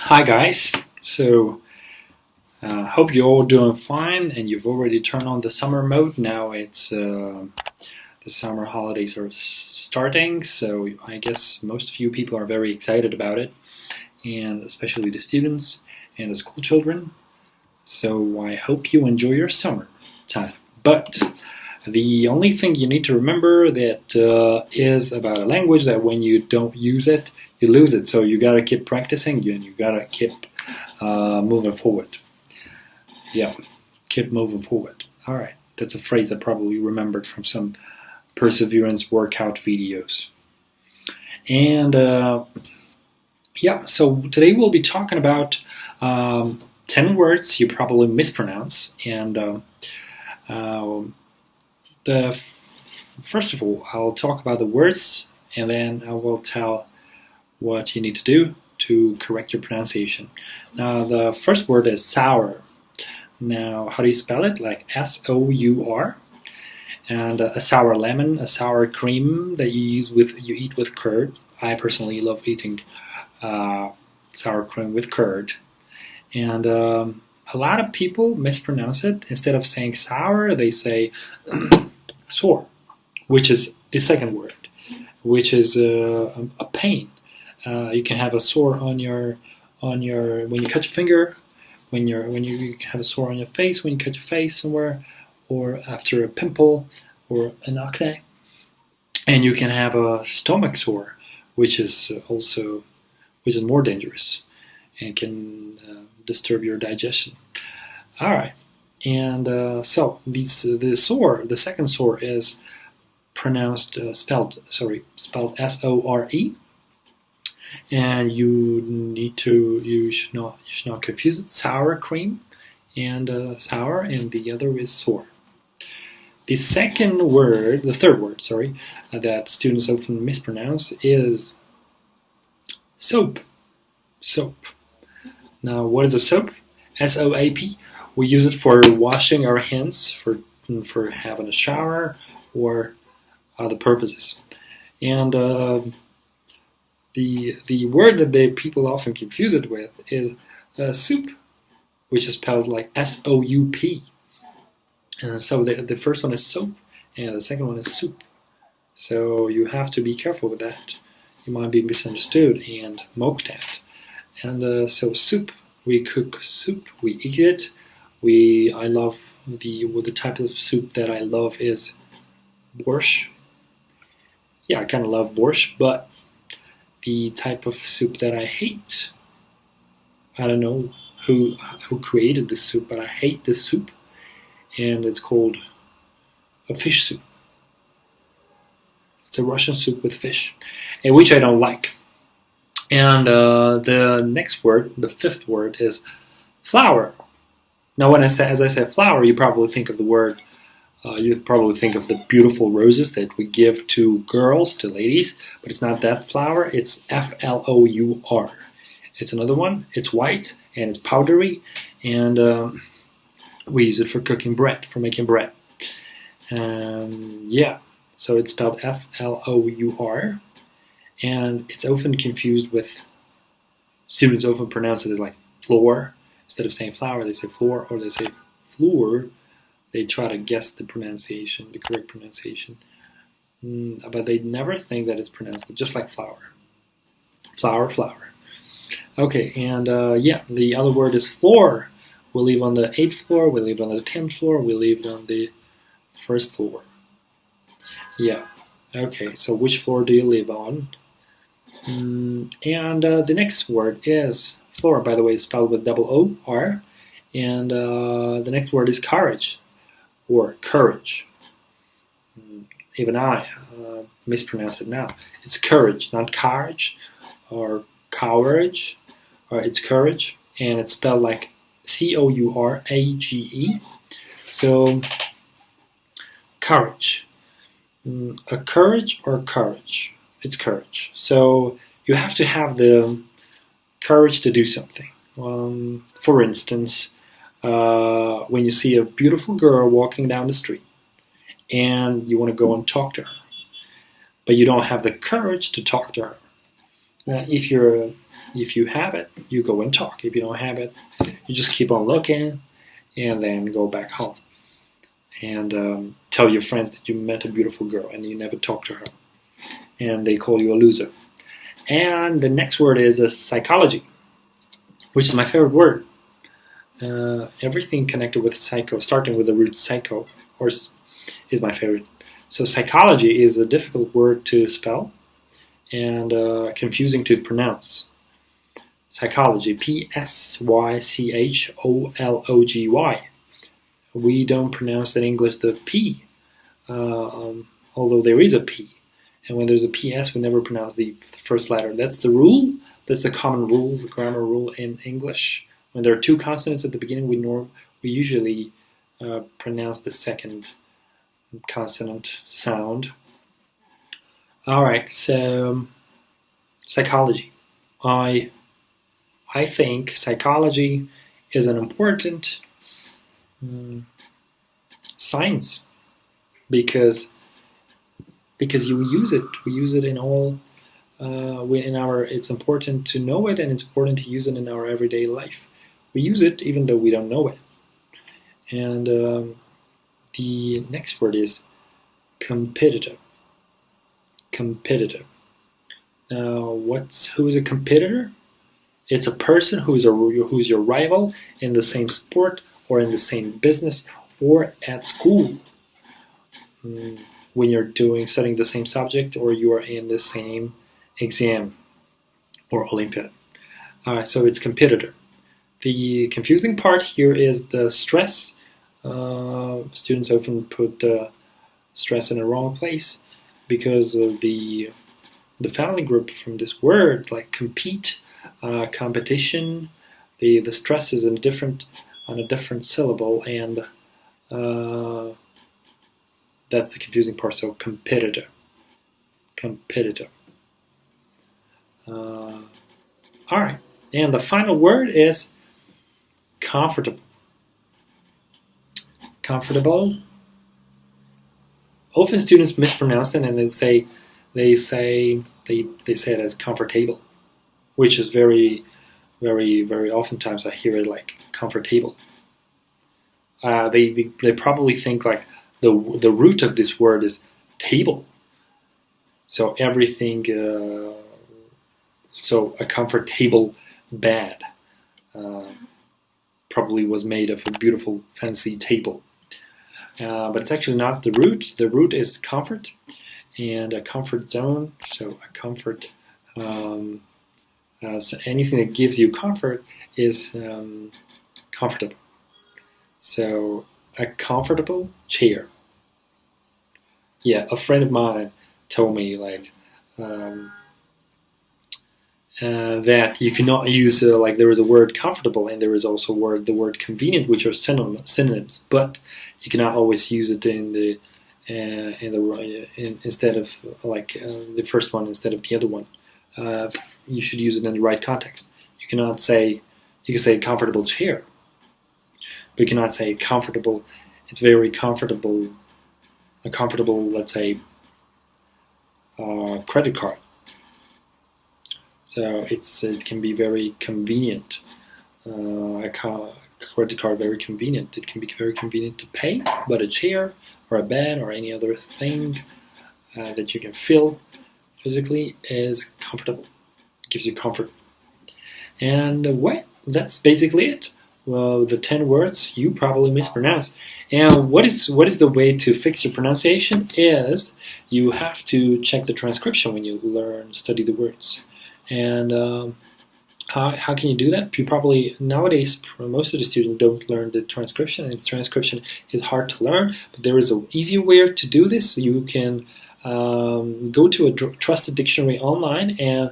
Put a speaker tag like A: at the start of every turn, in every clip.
A: Hi guys, so hope you're all doing fine and you've already turned on the summer mode. Now it's the summer holidays are starting, so I guess most of you people are very excited about it, and especially the students and the school children. So I hope you enjoy your summer time. But the only thing you need to remember that is about a language that when you don't use it, you lose it. So you gotta keep practicing and you gotta keep moving forward. Yeah, keep moving forward. All right, that's a phrase I probably remembered from some perseverance workout videos. And yeah, so today we'll be talking about 10 words you probably mispronounce. And first of all, I'll talk about the words, and then I will tell what you need to do to correct your pronunciation. Now, the first word is sour. Now, how do you spell it? Like S-O-U-R. And a sour lemon, a sour cream that you eat with curd. I personally love eating sour cream with curd. And a lot of people mispronounce it. Instead of saying sour, they say sore, which is the second word, which is a pain. You can have a sore on your when you cut your finger, when you have a sore on your face when you cut your face somewhere, or after a pimple or an acne. And you can have a stomach sore, which is more dangerous and can disturb your digestion. All right, and so the second sore is pronounced spelled S-O-R-E. And you should not confuse it. Sour cream and sour, and the other is sore. The third word, that students often mispronounce is soap. Soap. Now, what is a soap? S-O-A-P. We use it for washing our hands, for having a shower, or other purposes. And the word that people often confuse it with is soup, which is spelled like S-O-U-P. And so the first one is soap, and the second one is soup. So you have to be careful with that. You might be misunderstood and mocked at. And so soup, we cook soup, we eat it. I love the type of soup that I love is borscht. Yeah, I kind of love borscht, but the type of soup that I hate, I don't know who created this soup, but I hate this soup, and it's called a fish soup. It's a Russian soup with fish, and which I don't like. And the next word, the fifth word, is flower. Now, as I say flower, you probably think of the word. You probably think of the beautiful roses that we give to girls, to ladies, but it's not that flower. It's F-L-O-U-R. It's another one. It's white and it's powdery, and we use it for cooking bread, for making bread. Yeah, so it's spelled F-L-O-U-R, and it's often confused with, students often pronounce it as like floor. Instead of saying flower, they say floor, or they say floor. They try to guess the pronunciation, the correct pronunciation. But they never think that it's pronounced just like flower. Flower, flower. Okay, and yeah, the other word is floor. We live on the 8th floor, we live on the 10th floor, we live on the 1st floor. Yeah, okay, so which floor do you live on? And the next word is floor, by the way, is spelled with double O-R. And the next word is courage. Or courage. Even I mispronounce it now. It's courage, not courage, or courage, or it's courage, and it's spelled like C-O-U-R-A-G-E. So, courage. A courage or courage? It's courage. So, you have to have the courage to do something. For instance, when you see a beautiful girl walking down the street and you want to go and talk to her, but you don't have the courage to talk to her. If you're If you have it, you go and talk. If you don't have it, you just keep on looking and then go back home. And tell your friends that you met a beautiful girl and you never talked to her. And they call you a loser. And the next word is psychology, which is my favorite word. Everything connected with psycho, starting with the root psycho, is my favorite. So psychology is a difficult word to spell and confusing to pronounce. Psychology, P-S-Y-C-H-O-L-O-G-Y. We don't pronounce in English the P, although there is a P. And when there's a PS, we never pronounce the first letter. That's the rule. That's the common rule, the grammar rule in English. When there are two consonants at the beginning, we usually pronounce the second consonant sound. All right, so psychology. I think psychology is an important science because you use it. We use it in all. It's important to know it, and it's important to use it in our everyday life. We use it even though we don't know it. And the next word is competitor. Competitor. Now, who is a competitor? It's a person who's your rival in the same sport or in the same business or at school. When you're studying the same subject or you are in the same exam or Olympiad. Alright, so it's competitor. The confusing part here is the stress. Students often put stress in the wrong place because of the family group from this word, like compete, competition. The stress is on a different syllable, and that's the confusing part. So competitor. All right, and the final word is comfortable. Comfortable. Often students mispronounce it and they say it as comfortable, which is very, very, very oftentimes I hear it like comfortable. They probably think like the root of this word is table. So everything. So a comfortable bed probably was made of a beautiful, fancy table. But it's actually not the root. The root is comfort and a comfort zone. So a comfort, so anything that gives you comfort is comfortable. So a comfortable chair. Yeah, a friend of mine told me like that you cannot use like there is a word comfortable and there is also the word convenient, which are synonyms, but you cannot always use it instead of like the first one instead of the other one. You should use it in the right context. You can say comfortable chair, but you cannot say comfortable. It's very comfortable. A comfortable, let's say, credit card. So it can be very convenient. A credit card very convenient. It can be very convenient to pay, but a chair or a bed or any other thing that you can feel physically is comfortable. It gives you comfort. And that's basically it. Well, the 10 words you probably mispronounced. And what is the way to fix your pronunciation is you have to check the transcription when you study the words. And how can you do that? You probably, nowadays, most of the students don't learn the transcription, and its transcription is hard to learn, but there is an easier way to do this. You can go to a trusted dictionary online and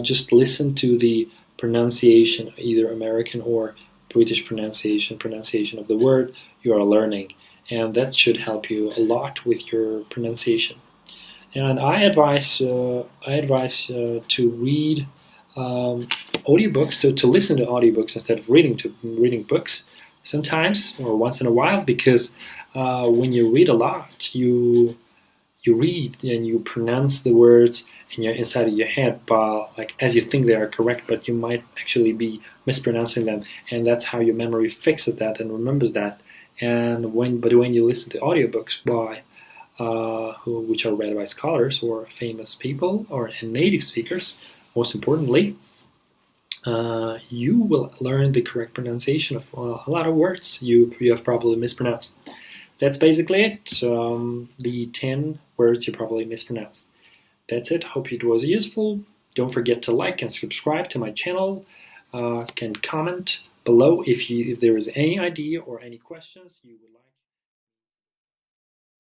A: just listen to the pronunciation, either American or British pronunciation of the word you are learning, and that should help you a lot with your pronunciation. And I advise to read audiobooks, to listen to audiobooks instead of reading books sometimes or once in a while, because when you read a lot, you you read and you pronounce the words and you're inside of your head, but like as you think they are correct, but you might actually be mispronouncing them, and that's how your memory fixes that and remembers that. And when you listen to audiobooks which are read by scholars or famous people or native speakers, most importantly, you will learn the correct pronunciation of a lot of words you have probably mispronounced. That's basically it. The 10 words you probably mispronounced. That's it. Hope it was useful. Don't forget to like and subscribe to my channel. Can comment below if there is any idea or any questions you would like.